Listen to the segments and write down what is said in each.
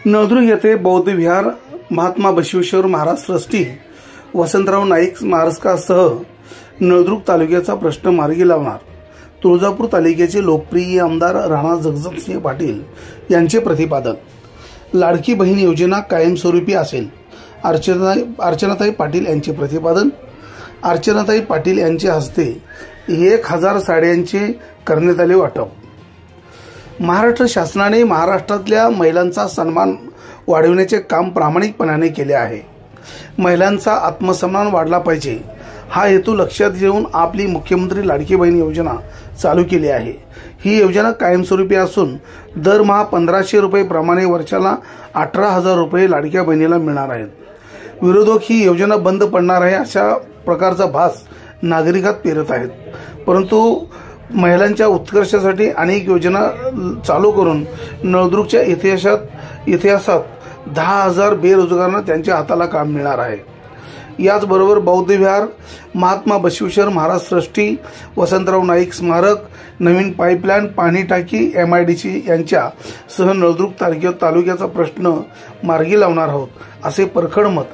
नळदुर्ग येथे बौद्ध विहार महात्मा बसवेश्वर महाराज ट्रस्टी वसंतराव नाईक स्मारकासह नळदुर्ग तालुक्याचा प्रश्न मार्गी लावणार तुळजापूर तालुक्याचे लोकप्रिय आमदार राणा जगजितसिंह पाटील यांचे प्रतिपादन। लाडकी बहीण योजना कायमस्वरूपी असेल, अर्चनाताई पाटील यांचे प्रतिपादन। अर्चनाताई पाटील यांच्या हस्ते 1000 साड्यांचे करण्यात आले वाटप। महाराष्ट्र शासनाने महाराष्ट्रातल्या महिलांचा सन्मान वाढविण्याचे काम प्रामाणिकपणाने केले आहे। महिलांचा आत्मसन्मान वाढला पाहिजे हा हेतू लक्षात घेऊन आपली मुख्यमंत्री लाडकी बहीण योजना चालू केली आहे। ही योजना कायमस्वरूपी असून दरमहा 1500 रुपये प्रमाणे वर्षाला 18000 रुपये लाडक्या बहिणीला मिळणार आहेत। विरोधक ही योजना बंद पडणार आहे अशा प्रकारचा भास नागरिकात पेरत आहेत, परंतु महिलांच्या उत्कर्षासाठी अनेक योजना चालू करून नळदुर्गच्या इतिहासात 10,000 बेरोजगारांना त्यांच्या हाताला काम मिळणार आहे। याचबरोबर बौद्ध विहार महात्मा बसवेश्वर महाराज ट्रस्टी वसंतराव नाईक स्मारक नवीन पाईपलाईन पाणी टाकी MIDC यांच्या सह नळदुर्ग तालुक्याचा प्रश्न मार्गी लावणार आहोत असे परखड मत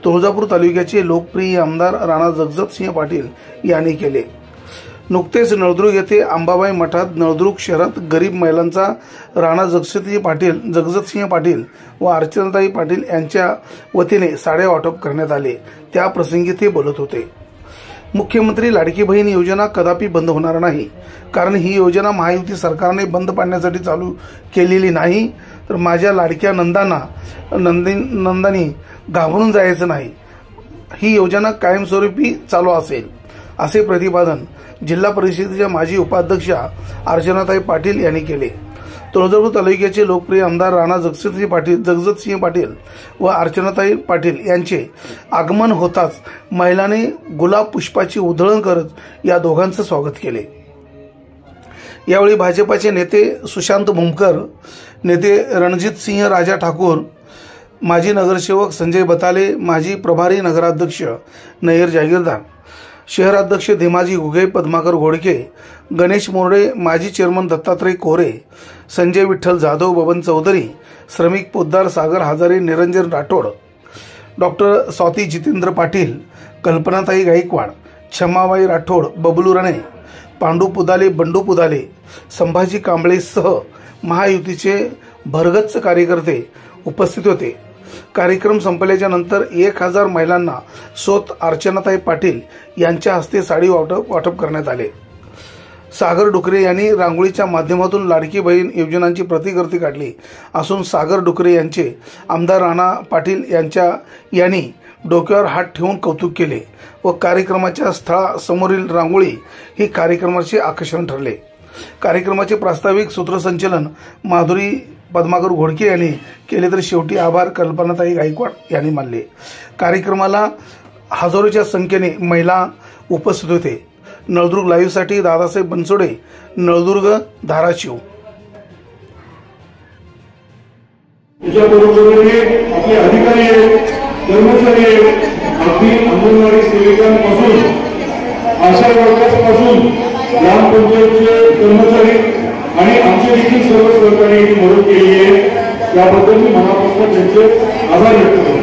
तुळजापूर तालुक्याचे लोकप्रिय आमदार राणा जगजितसिंह पाटील यांनी केले। नुकतेच नळदुर्ग येथे अंबाबाई मठात नळदुर्ग शहरात गरीब महिलांचा राणा जगजितसिंह पाटील व अर्चनाताई पाटील यांच्या वतीने साड्या वाटप करण्यात आले। त्या प्रसंगी ते बोलत होते। मुख्यमंत्री लाडकी बहीण योजना कदापि बंद होणार नाही, कारण ही योजना महायुती सरकारने बंद पाडण्यासाठी चालू केलेली नाही, तर माझ्या लाडक्या नंदांनी घाबरून जायचं नाही। ही योजना कायमस्वरूपी चालू असेल असे प्रतिपादन जिल्हा परिषदेच्या माजी उपाध्यक्षा अर्चनाताई पाटील यांनी केले। तुळजापूर तालुक्याचे लोकप्रिय आमदार राणा जगजितसिंह पाटील व अर्चनाताई पाटील यांचे आगमन होताच महिलांनी गुलाब पुष्पाची उधळण करत या दोघांचे स्वागत केले। यावेळी भाजपाचे नेते सुशांत भुमकर, नेते रणजित सिंह राजा ठाकूर, माजी नगरसेवक संजय बताले, माजी प्रभारी नगराध्यक्ष नय्यर जागीरदार, शहराध्यक्ष धीमाजी घुगे, पद्माकर घोडके, गणेश मोरडे, माजी चेअरमन दत्तात्रय कोरे, संजय विठ्ठल जाधव, बबन चौधरी, श्रमिक पोद्दार सागर हजारे, निरंजन राठोड, डॉक्टर स्वाती जितेंद्र पाटील, कल्पनाताई गायकवाड, क्षमाबाई राठोड, बबलू राणे, पांडू पुदाले, बंडू पुदाले, संभाजी कांबळेसह महायुतीचे भरगच्च कार्यकर्ते उपस्थित होते। कार्यक्रम संपल्याच्या नंतर 1000 महिलांना स्वतः अर्चनाताई पाटील यांच्या हस्ते साडी वाटप करण्यात आले। सागर डुकरे यांनी रांगोळीच्या माध्यमातून लाडकी बहीण योजनांची प्रतिकृती काढली असून सागर डुकरे यांचे आमदार राणा पाटील यांनी डोक्यावर हात ठेवून कौतुक केले व कार्यक्रमाच्या स्थळासमोरील रांगोळी ही कार्यक्रमाचे आकर्षण ठरले। कार्यक्रमाचे प्रास्ताविक सूत्रसंचालन माधुरी पद्माकर घोडके यांनी केले, तर शेवटी आभार कल्पनाताई गायकवाड यांनी मानले। कार्यक्रमाला हजारोच्या संख्येने महिला उपस्थित होते। नळदुर्ग लाईव्ह साठी दादासाहेब बनसोडे, नळदुर्ग, धाराशिव। आपले अधिकारी कर्मचारी अगदी अंगणवाडी सेविकांपासून आशा वर्कर्सपासून ग्रामपंचायतचे कर्मचारी आणि आमचे देखील सर्व सहकार्याची मदत केली आहे, त्याबद्दल मी मनापासून त्यांचे आभार व्यक्त करतो।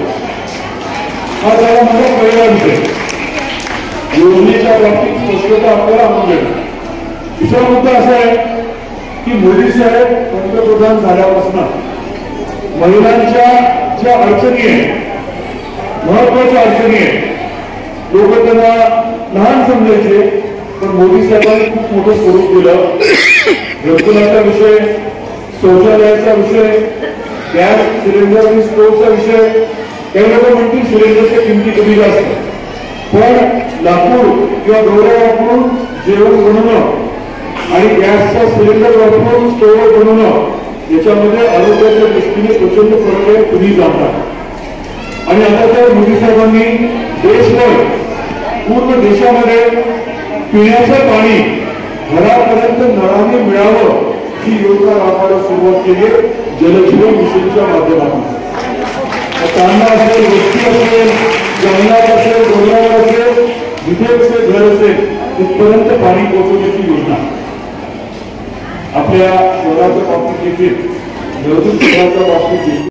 हा झाला माझा पहिला विषय, योजनेच्या बाबतीत स्पष्टता आपल्याला आणून देणं। दुसरा मुद्दा असा आहे की मोदी साहेब पंतप्रधान झाल्यापासून महिलांच्या ज्या अडचणी आहेत, महत्वाच्या अडचणी आहेत, लोक त्यांना लहान समजायचे, पण मोदी साहेबांनी खूप मोठं स्वरूप दिलं। घरकुलाचा विषय, शौचालयाचा विषय, गॅस सिलेंडर आणि स्टोव्हचा विषय, काही लोक म्हणतील सिलेंडरच्या किमती कमी जास्त, पण लाकूड किंवा गौऱ्या वापरून जेवण बनवणं आणि गॅसचा सिलेंडर वापरून स्टोव्ह बनवणं याच्यामध्ये आरोग्याच्या दृष्टीने प्रचंड फरक आहे, तुम्ही जाणता। आणि आता तर मोदी साहेबांनी देशभर पूर्ण देशामध्ये पिण्याचं पाणी घरापर्यंत नळाने मिळावं ही योजना राबवायला सुरुवात केली आहे, जलजीवन मिशनच्या माध्यमातून। तांडा असेल, वस्ती असेल, जंगलात असेल, डोंगरावर असेल, जिथे घर असेल तिथपर्यंत पाणी पोहोचवण्याची योजना आपल्या शहराच्या बाबतीत देखील, नळदुर्ग शहराच्या बाबतीत